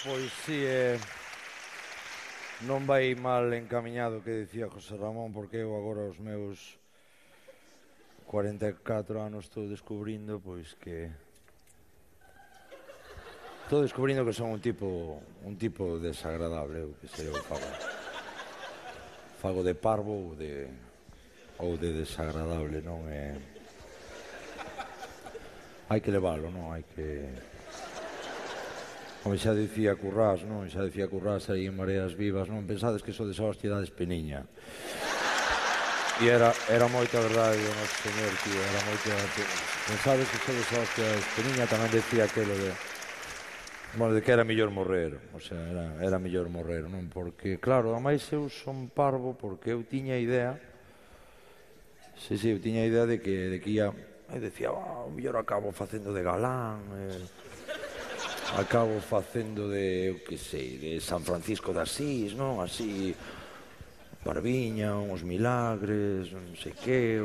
Pois si, non vai mal encamiñado que dicía José Ramón, porque eu agora os meus 44 anos estou descubrindo, pois que... Estou descubrindo que son un tipo desagradable, eu que sei, eu fago de parvo ou de desagradable, non é... Hai que levalo, non? Hai que... Como xa dicía Currás, non? Xa dicía Currás aí en Mareas Vivas, non? Pensades que sodes a hostia da despeniña. E era moita verdade o noso señor, tío, era moita... Pensades que sodes a hostia da despeniña, tamén decía aquelo de... Bueno, de que era mellor morrer, o sea, era mellor morrer, non? Porque, claro, a máis eu son parvo porque eu tiña idea... Sí, eu tiña idea de que ia... Eu decía, o mellor acabo facendo de galán, acabo facendo de, eu que sei, de San Francisco de Asís, non? Así, barbiña, uns milagres, non sei que,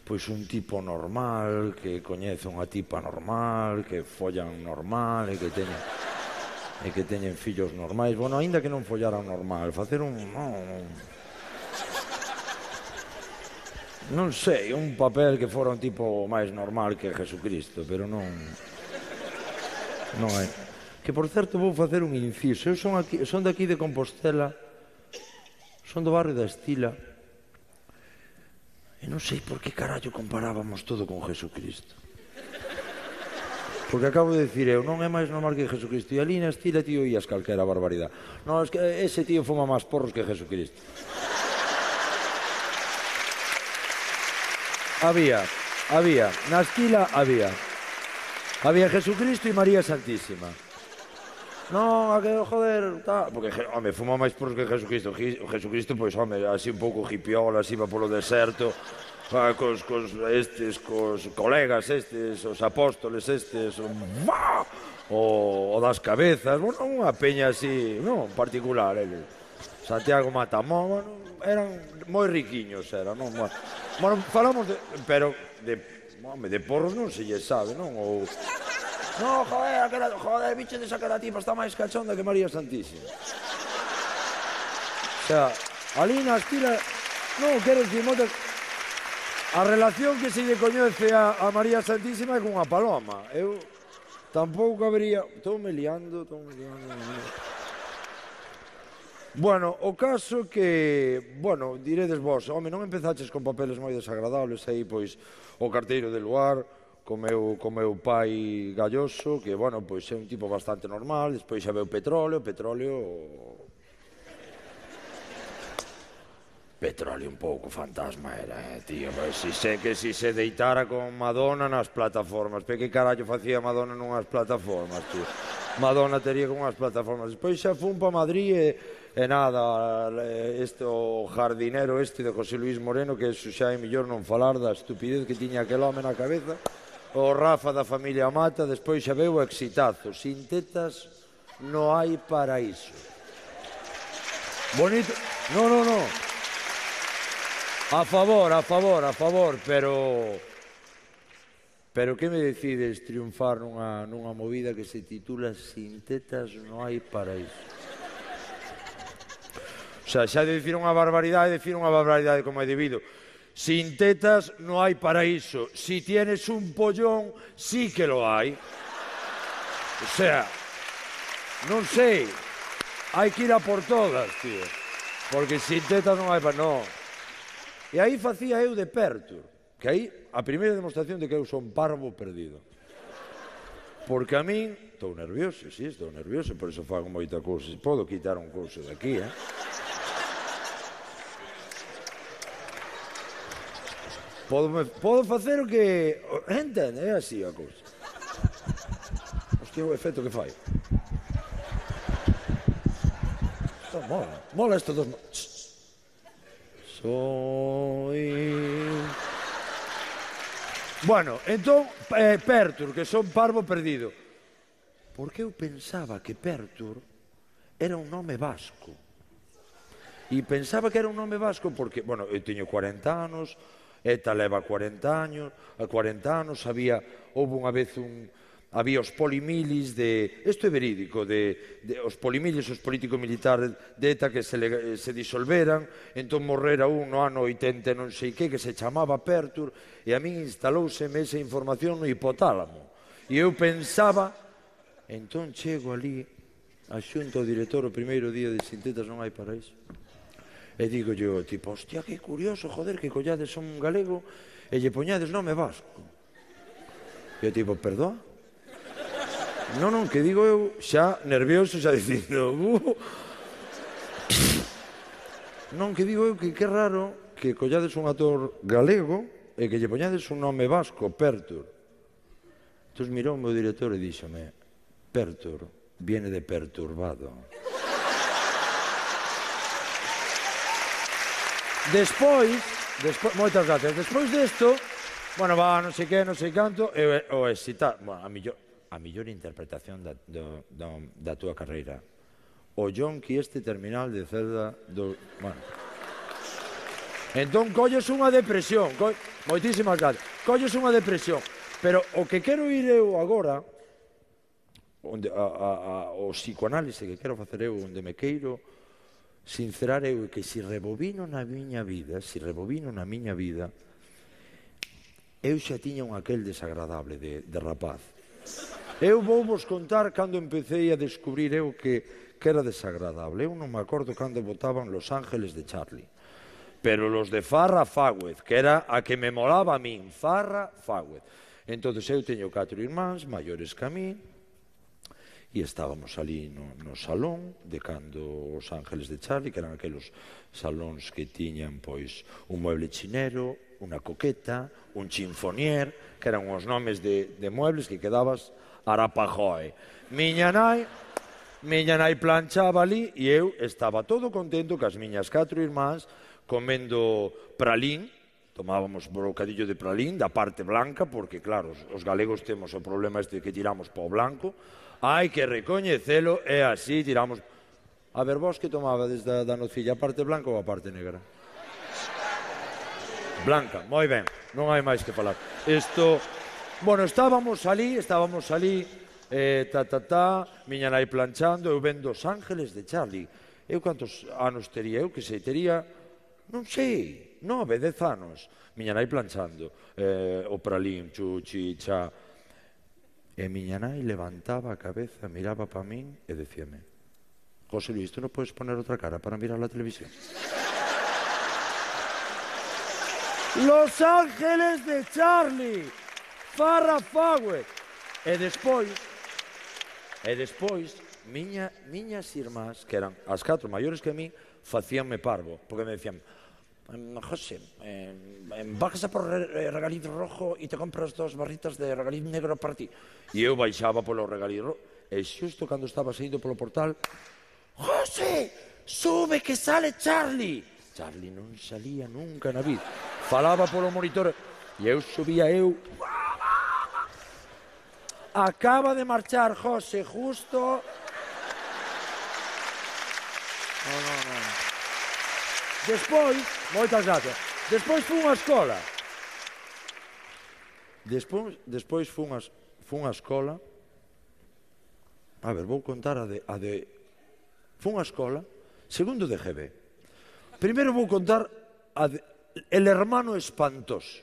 pois un tipo normal, que coñece unha tipa normal, que follan normal, e que teñen fillos normais. Bueno, aínda que non follaran normal, facer non sei, un papel que fora un tipo máis normal que Jesucristo, pero non é. Que, por certo, vou facer un inciso. Eu son daqui de Compostela, son do barrio da Estila, e non sei por que carallo comparábamos todo con Jesucristo. Porque acabo de dicir eu, non é máis normal que Jesucristo. E ali na Estila, tío, ías calquera barbaridade. Non, es que ese tío fuma máis porros que Jesucristo. Na Estila había Jesucristo e María Santísima. Non, a que, joder, tal... Porque, home, fuma máis porros que Jesucristo. Jesucristo, pois, home, así un pouco hipiola, así va polo deserto, cos colegas estes, os apóstoles estes, o das cabezas, bueno, unha peña así, non, particular, ele. Santiago Matamón, eran moi riquiños, eran, non? Bueno, falamos de... Pero, de porros non se lle sabe, non? Ou... No, joder, bicho de aquela tipa está máis cachonda que María Santísima. O sea, ali na Estila... Non, quero dicir, a relación que se lle coñece a María Santísima é cunha paloma. Eu tampouco habería... Estou me liando. Bueno, o caso que... Bueno, diredes vos, home, non empezaches con papeles moi desagradables aí, pois, o carteiro de lugar... co meu pai Galloso, que, bueno, pois é un tipo bastante normal, despois xa veu petróleo un pouco fantasma era, tío, si se deitara con Madonna nas plataformas, pero que carallo facía Madonna nunhas plataformas, tío? Madonna tería con unhas plataformas, despois xa fun pa Madrid e nada, o jardinero este de José Luis Moreno, que eso xa é mellor non falar da estupidez que tiña aquel home na cabeza, o Rafa da familia Mata, despois xa veu o exitazo. Sin tetas non hai paraíso. Bonito... No. A favor, pero que me decides triunfar nunha movida que se titula Sin tetas non hai paraíso? O sea, xa de dicir unha barbaridade como é debido. Sin tetas no hay paraíso. Si tienes un pollón, sí que lo hay. O sea, non sei. Hai que ir a por todas, tío. Porque sin tetas non hai paraíso. No. E aí facía eu de Pertur. Que aí, a primeira demostración de que eu son parvo perdido. Porque a min... Estou nervioso, por iso fago moita cousa. Podo quitar un couso de aquí, Podo facer o que... Entende? É así a cousa. Hostia, o efecto que fai. Isto mola. Mola isto dos... Soy... Bueno, entón, Pertur, que son parvo perdido. Porque eu pensaba que Pertur era un nome vasco. E pensaba que era un nome vasco porque, bueno, eu teño 40 anos... Eta leva 40 anos, houve unha vez había os polimilis de... Isto é verídico, os polimilis, os político-militares de ETA que se disolveran, entón morrera un no ano 80 non sei que se chamaba Pertur, e a min instalouseme esa información no hipotálamo. E eu pensaba, entón chego ali, axunto ao director o primeiro día de Sintetas non hai paraíso, e digo yo, tipo, hostia, que curioso, joder, que collades un galego e lle poñades nome vasco. E eu tipo, perdón? Non, que digo eu xa nervioso, xa dicindo non, que digo eu que raro que collades un actor galego e que lle poñades un nome vasco, Pertur. Entón mirou o meu director e díxome, Pertur viene de perturbado. Despois, moitas gracias, despois desto, bueno, va, non sei que, non sei canto, o excitar, bueno, a mellor interpretación da túa carreira. O yonki este terminal de celda do... Bueno. Entón, colles unha depresión, moitísimas gracias, colles unha depresión, pero o que quero ir eu agora, o psicoanálise que quero facer eu, onde me queiro sincerar eu, que se rebobino na miña vida, eu xa tiña un aquel desagradable de rapaz. Eu vou vos contar cando empecé a descubrir eu que era desagradable. Eu non me acordo cando votaban Los Ángeles de Charlie, pero los de Farrah Fawcett, que era a que me molaba a min, Farrah Fawcett. Entón eu teño 4 irmáns maiores que a min, e estábamos ali no salón de cando Os Ángeles de Charlie, que eran aqueles salóns que tiñan pois un mueble chinero, unha coqueta, un chinfonier, que eran os nomes de muebles que quedabas arapajoe. Miña nai planchaba ali e eu estaba todo contento que as miñas 4 irmáns comendo pralín, tomábamos bocadillo de pralín da parte blanca, porque claro, os galegos temos o problema este que tiramos po blanco. Hai que recoñecelo, é así, tiramos... A ver, vos que tomabades da nocilla, a parte blanca ou a parte negra? Blanca, moi ben, non hai máis que falar. Bueno, estábamos ali, miña nai planchando, eu vendo Os Ángeles de Charlie. Eu cantos anos tería? Eu que sei, tería, non sei, 9, 10 anos. Miña nai planchando, o pralín, chuchi, cha... E miña nai levantaba a cabeza, miraba pa min e decíame, José Luis, tú non podes poner outra cara para mirar a televisión? Los Ángeles de Charlie, Farrah Fawcett. E despois, miñas irmás, que eran as 4 maiores que a min, facíanme parvo, porque me decían, José, bajas a por regaliz rojo e te compras 2 barritas de regaliz negro para ti. E eu baixaba polo regaliz rojo, e xusto cando estaba saindo polo portal, José, sube que sale Charlie. Charlie non salía nunca na vida. Falaba polo monitor, e eu subía, acaba de marchar José, justo... Non. Despois, moitas gracias, despois fun á escola. Despois fun á escola. A ver, vou contar a de... Fun á escola, segundo de GB. Primeiro vou contar El Hermano Espantoso.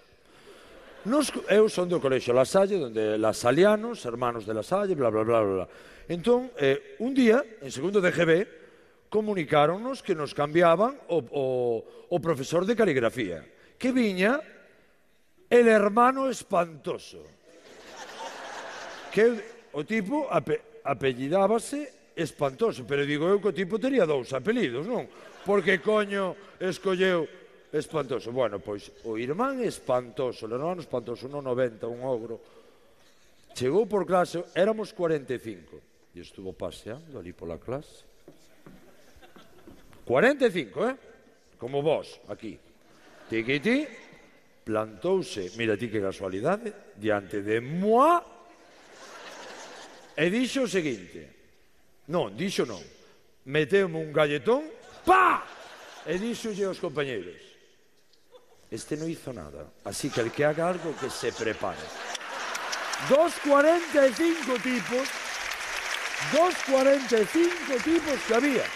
Eu son do colexio La Salle, donde las salianos, hermanos de La Salle, bla, bla, bla, bla. Entón, un día, en segundo de GB, comunicáronnos que nos cambiaban o profesor de caligrafía, que viña El Hermano Espantoso. Que o tipo apellidábase Espantoso, pero digo eu que o tipo tería 2 apelidos, non? Porque coño escolleu Espantoso. Bueno, pois o irmán Espantoso, o hermano Espantoso, 1,90, un ogro, chegou por clase, éramos 45, e estuvo paseando ali pola clase. 45, como vos, aquí. Tiquití, plantouse, mira ti que casualidade, diante de moi, e dixo o seguinte, dixo non, meteume un galletón, pa! E dixolle aos compañeros, este non hizo nada, así que el que haga algo que se prepare. Dos 45 tipos, dos 45 tipos que había.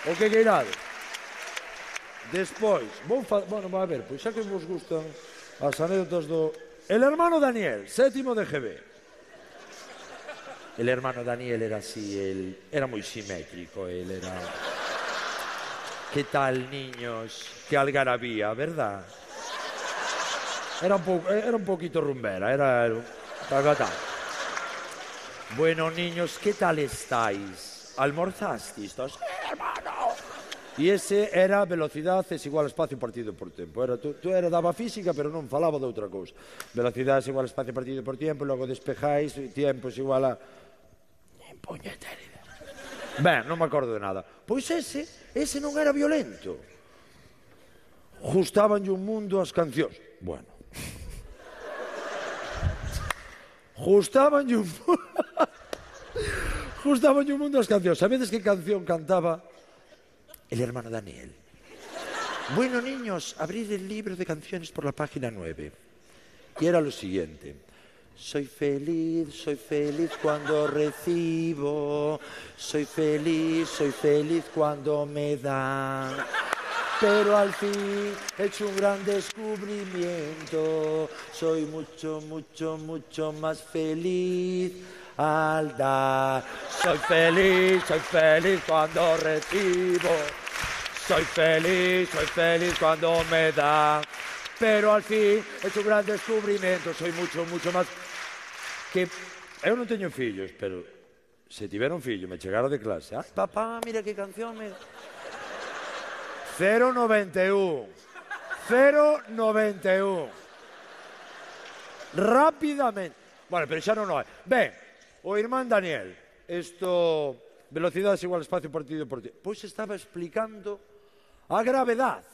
O que queirades. Despois, bueno, a ver, pois xa que vos gustan as anécdotas do... El hermano Daniel, sétimo de GB. El hermano Daniel era así, era moi simétrico, él era... ¿Qué tal, niños? Qué algarabía, ¿verdad? Era un poquito rumbera, era... Bueno, niños, ¿qué tal estáis? ¿Almorzasteis? Hermano. E ese era velocidad es igual a espacio partido por tempo. Tú daba física, pero non falaba de outra cousa. Velocidad es igual a espacio partido por tiempo, logo despejáis, tiempo es igual a... Puñetera idea. Ben, non me acordo de nada. Pois ese non era violento. Gustabanlle un mundo as cancións. Bueno. Gustabanlle un mundo as cancións. Sabedes que canción cantaba el hermano Daniel? Bueno, niños, abrid el libro de canciones por la página 9. Y era lo siguiente. Soy feliz cuando recibo. Soy feliz cuando me dan. Pero al fin he hecho un gran descubrimiento. Soy mucho, mucho, mucho más feliz al dar. Soy feliz cuando recibo. Soy feliz cuando me dan. Pero al fin he hecho un gran descubrimento. Soy mucho, mucho más... Que eu non teño fillos, pero se tivera un fillo, me chegara de clase. Ai, papá, mira que canción me... 091. Rápidamente. Bueno, pero xa non hai. Ben, o irmán Daniel, velocidade es igual a espacio partido por tiempo. Pois estaba explicando a gravedade.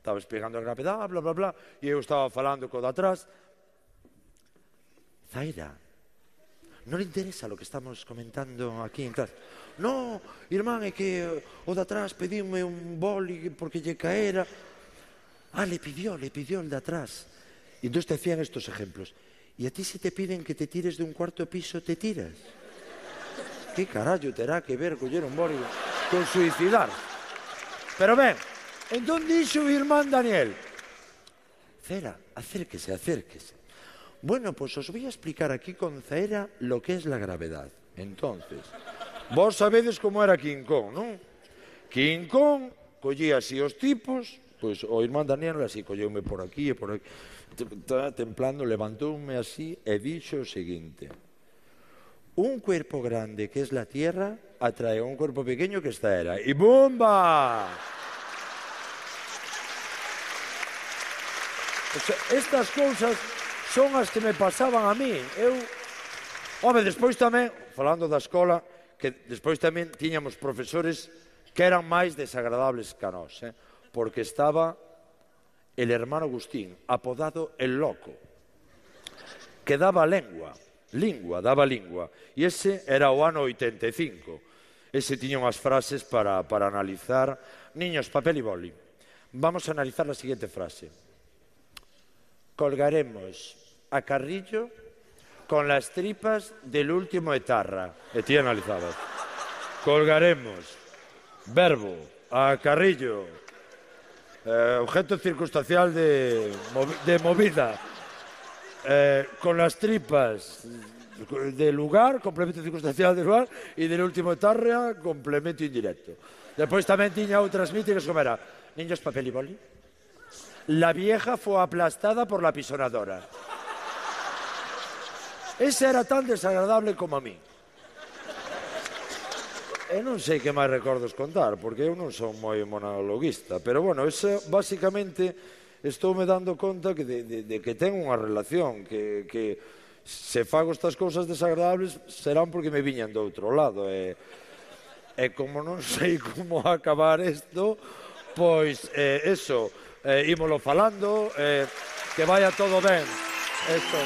Estaba explicando a gravedade, bla, bla, bla, e eu estaba falando co de atrás. Zaira, non le interesa lo que estamos comentando aquí en clase. No, irmán, é que o de atrás pediume un boli porque lle caera. Ah, le pidió el de atrás. Y entonces te hacían estos ejemplos. Y a ti si te piden que te tires de un cuarto piso, ¿te tiras? ¿Qué carallo terá que ver coller un boli con suicidar? Pero ben, entón dixo o irmán Daniel, Cera, acérquese. Bueno, pues os voy a explicar aquí con Cera lo que es la gravedad. Entonces, vos sabedes como era King Kong, non? King Kong collía así os tipos, pois o irmán Daniel así colleume por aquí e por aquí, templando, levantoume así e dixo o seguinte: un cuerpo grande que es la Tierra atrae a un cuerpo pequeño que está era. ¡Y ¡bomba! O sea, estas cousas son as que me pasaban a mí. Despois tamén, falando da escola, que despois tamén tiñamos profesores que eran máis desagradables que a nós, porque estaba el hermano Agustín, apodado el Loco, que daba lingua, e ese era o ano 85. Ese tiña unhas frases para analizar. Niños, papel e boli. Vamos a analizar a seguinte frase. Colgaremos a Carrillo con las tripas del último etarra. E ti analizabas. Colgaremos, verbo, a Carrillo, objeto circunstancial de movida, con las tripas de lugar, complemento circunstancial de lugar, y del último etarra, complemento indirecto. Despois tamén tiña outras míticas como era niños, papel y boli. La vieja fue aplastada por la pisonadora. Ese era tan desagradable como a mí. E non sei que máis recordos contar, porque eu non son moi monologuista, pero bueno, ese, basicamente, estou me dando conta de que ten unha relación, que se fago estas cousas desagradables serán porque me viñan do outro lado, e como non sei como acabar isto, pois, ímolo falando, que vaya todo ben. Esto...